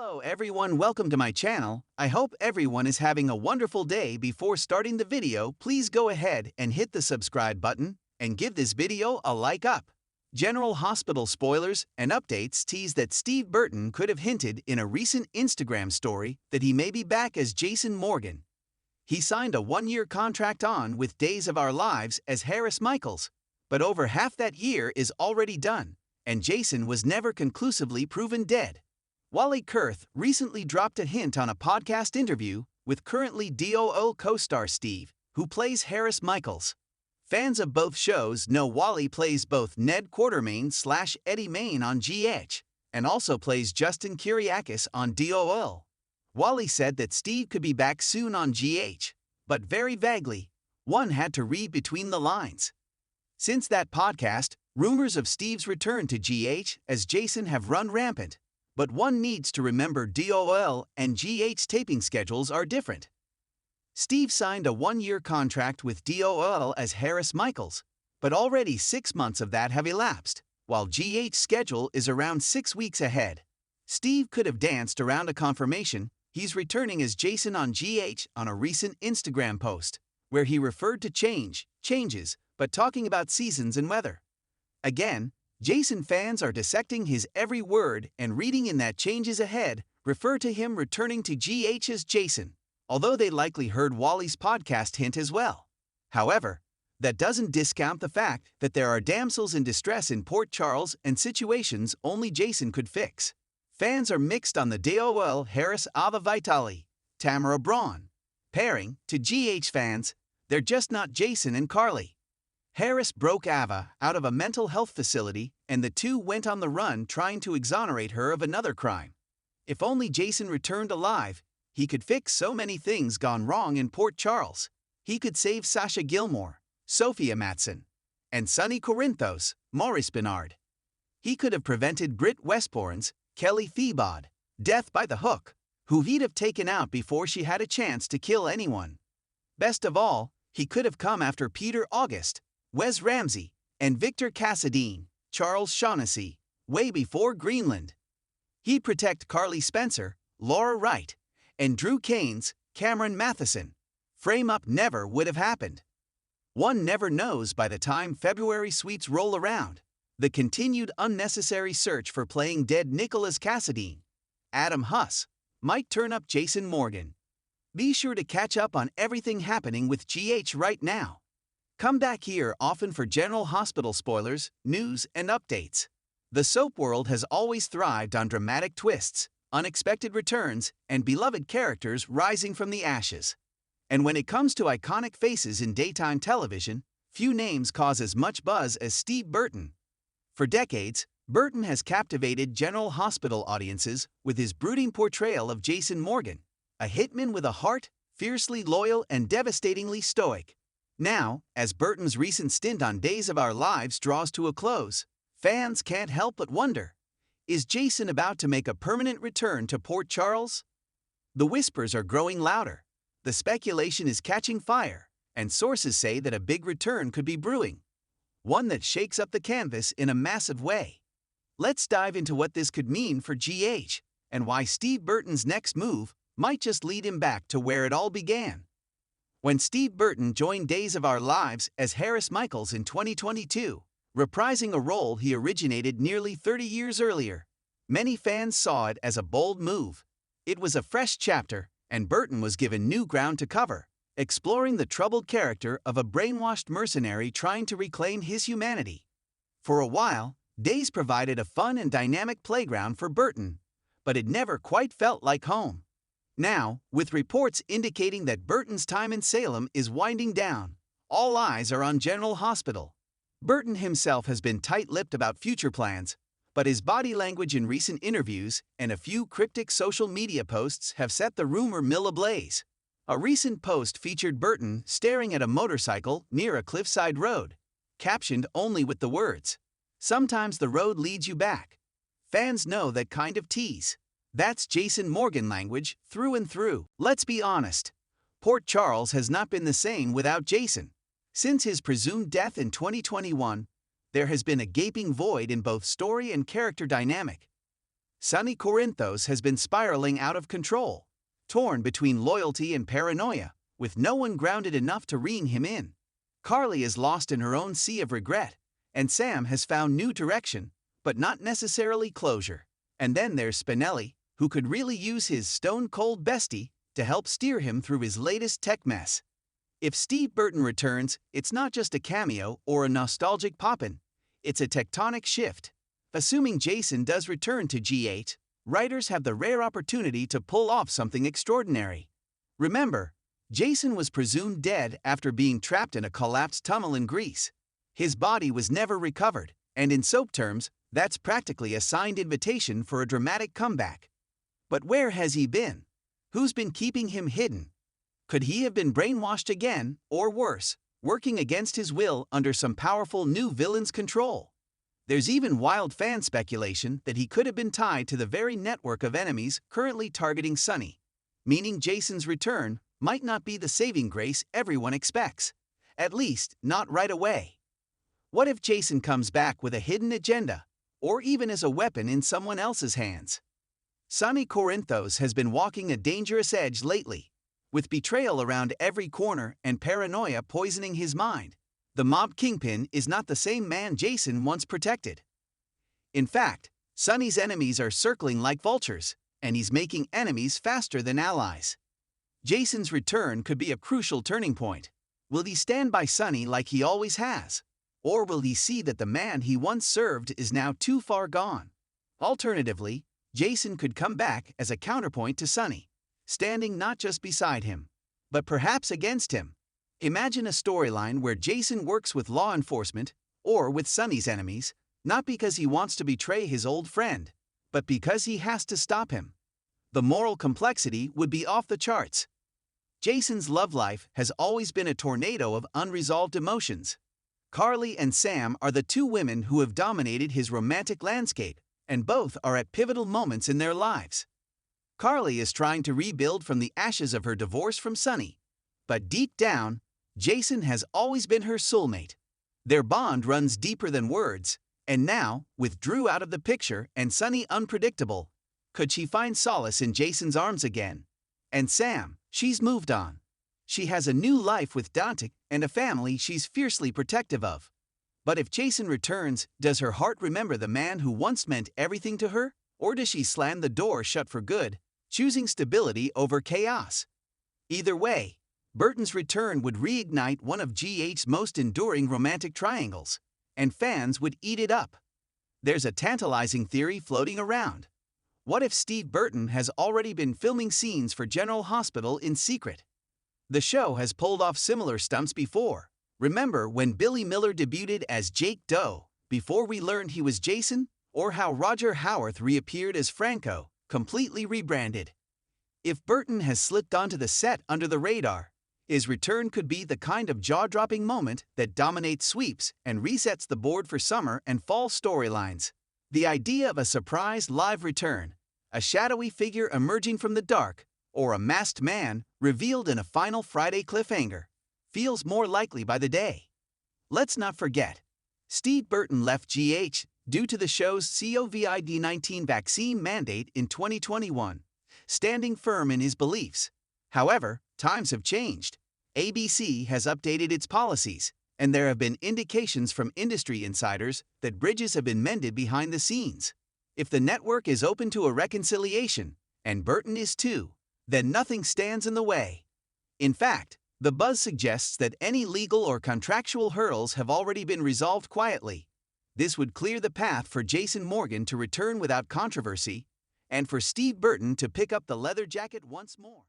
Hello everyone, welcome to my channel. I hope everyone is having a wonderful day. Before starting the video, please go ahead and hit the subscribe button and give this video a like up. General Hospital spoilers and updates tease that Steve Burton could have hinted in a recent Instagram story that he may be back as Jason Morgan. He signed a one-year contract on with Days of Our Lives as Harris Michaels, but over half that year is already done, and Jason was never conclusively proven dead. Wally Kurth recently dropped a hint on a podcast interview with currently DOO co-star Steve, who plays Harris Michaels. Fans of both shows know Wally plays both Ned Quartermain/Eddie Main on GH, and also plays Justin Kyriakis on DOO. Wally said that Steve could be back soon on GH, but very vaguely. One had to read between the lines. Since that podcast, rumors of Steve's return to GH as Jason have run rampant. But one needs to remember DOL and GH taping schedules are different. Steve signed a one-year contract with DOL as Harris Michaels, but already 6 months of that have elapsed, while GH schedule is around 6 weeks ahead. Steve could have danced around a confirmation he's returning as Jason on GH on a recent Instagram post, where he referred to changes, but talking about seasons and weather. Again, Jason fans are dissecting his every word and reading in that changes ahead refer to him returning to GH as Jason, although they likely heard Wally's podcast hint as well. However, that doesn't discount the fact that there are damsels in distress in Port Charles and situations only Jason could fix. Fans are mixed on the DOL Harris Ava Vitali, Tamara Braun pairing. To GH fans, they're just not Jason and Carly. Harris broke Ava out of a mental health facility, and the two went on the run trying to exonerate her of another crime. If only Jason returned alive, he could fix so many things gone wrong in Port Charles. He could save Sasha Gilmore, Sophia Matson, and Sonny Corinthos, Maurice Bernard. He could have prevented Britt Westbourne's, Kelly Thiebaud, death by the hook, who he'd have taken out before she had a chance to kill anyone. Best of all, he could have come after Peter August, Wes Ramsey, and Victor Cassadine, Charles Shaughnessy, way before Greenland. He'd protect Carly Spencer, Laura Wright, and Drew Keynes, Cameron Matheson. Frame up never would have happened. One never knows by the time February sweets roll around. The continued unnecessary search for playing dead Nicholas Cassadine, Adam Huss, might turn up Jason Morgan. Be sure to catch up on everything happening with GH right now. Come back here often for General Hospital spoilers, news, and updates. The soap world has always thrived on dramatic twists, unexpected returns, and beloved characters rising from the ashes. And when it comes to iconic faces in daytime television, few names cause as much buzz as Steve Burton. For decades, Burton has captivated General Hospital audiences with his brooding portrayal of Jason Morgan, a hitman with a heart, fiercely loyal and devastatingly stoic. Now, as Burton's recent stint on Days of Our Lives draws to a close, fans can't help but wonder, is Jason about to make a permanent return to Port Charles? The whispers are growing louder, the speculation is catching fire, and sources say that a big return could be brewing, one that shakes up the canvas in a massive way. Let's dive into what this could mean for GH, and why Steve Burton's next move might just lead him back to where it all began. When Steve Burton joined Days of Our Lives as Harris Michaels in 2022, reprising a role he originated nearly 30 years earlier, many fans saw it as a bold move. It was a fresh chapter, and Burton was given new ground to cover, exploring the troubled character of a brainwashed mercenary trying to reclaim his humanity. For a while, Days provided a fun and dynamic playground for Burton, but it never quite felt like home. Now, with reports indicating that Burton's time in Salem is winding down, all eyes are on General Hospital. Burton himself has been tight-lipped about future plans, but his body language in recent interviews and a few cryptic social media posts have set the rumor mill ablaze. A recent post featured Burton staring at a motorcycle near a cliffside road, captioned only with the words, "Sometimes the road leads you back." Fans know that kind of tease. That's Jason Morgan language through and through. Let's be honest. Port Charles has not been the same without Jason. Since his presumed death in 2021, there has been a gaping void in both story and character dynamic. Sonny Corinthos has been spiraling out of control, torn between loyalty and paranoia, with no one grounded enough to rein him in. Carly is lost in her own sea of regret, and Sam has found new direction, but not necessarily closure. And then there's Spinelli, who could really use his stone-cold bestie to help steer him through his latest tech mess. If Steve Burton returns, it's not just a cameo or a nostalgic pop-in, it's a tectonic shift. Assuming Jason does return to GH, writers have the rare opportunity to pull off something extraordinary. Remember, Jason was presumed dead after being trapped in a collapsed tunnel in Greece. His body was never recovered, and in soap terms, that's practically a signed invitation for a dramatic comeback. But where has he been? Who's been keeping him hidden? Could he have been brainwashed again, or worse, working against his will under some powerful new villain's control? There's even wild fan speculation that he could have been tied to the very network of enemies currently targeting Sonny, meaning Jason's return might not be the saving grace everyone expects, at least not right away. What if Jason comes back with a hidden agenda, or even as a weapon in someone else's hands? Sonny Corinthos has been walking a dangerous edge lately, with betrayal around every corner and paranoia poisoning his mind. The mob kingpin is not the same man Jason once protected. In fact, Sonny's enemies are circling like vultures, and he's making enemies faster than allies. Jason's return could be a crucial turning point. Will he stand by Sonny like he always has? Or will he see that the man he once served is now too far gone? Alternatively, Jason could come back as a counterpoint to Sonny, standing not just beside him, but perhaps against him. Imagine a storyline where Jason works with law enforcement, or with Sonny's enemies, not because he wants to betray his old friend, but because he has to stop him. The moral complexity would be off the charts. Jason's love life has always been a tornado of unresolved emotions. Carly and Sam are the two women who have dominated his romantic landscape, and both are at pivotal moments in their lives. Carly is trying to rebuild from the ashes of her divorce from Sonny, but deep down, Jason has always been her soulmate. Their bond runs deeper than words, and now, with Drew out of the picture and Sonny unpredictable, could she find solace in Jason's arms again? And Sam, she's moved on. She has a new life with Dante and a family she's fiercely protective of. But if Jason returns, does her heart remember the man who once meant everything to her? Or does she slam the door shut for good, choosing stability over chaos? Either way, Burton's return would reignite one of GH's most enduring romantic triangles, and fans would eat it up. There's a tantalizing theory floating around. What if Steve Burton has already been filming scenes for General Hospital in secret? The show has pulled off similar stunts before. Remember when Billy Miller debuted as Jake Doe, before we learned he was Jason? Or how Roger Howarth reappeared as Franco, completely rebranded? If Burton has slipped onto the set under the radar, his return could be the kind of jaw-dropping moment that dominates sweeps and resets the board for summer and fall storylines. The idea of a surprise live return, a shadowy figure emerging from the dark, or a masked man revealed in a final Friday cliffhanger, feels more likely by the day. Let's not forget, Steve Burton left GH due to the show's COVID-19 vaccine mandate in 2021, standing firm in his beliefs. However, times have changed. ABC has updated its policies, and there have been indications from industry insiders that bridges have been mended behind the scenes. If the network is open to a reconciliation, and Burton is too, then nothing stands in the way. In fact, the buzz suggests that any legal or contractual hurdles have already been resolved quietly. This would clear the path for Jason Morgan to return without controversy, and for Steve Burton to pick up the leather jacket once more.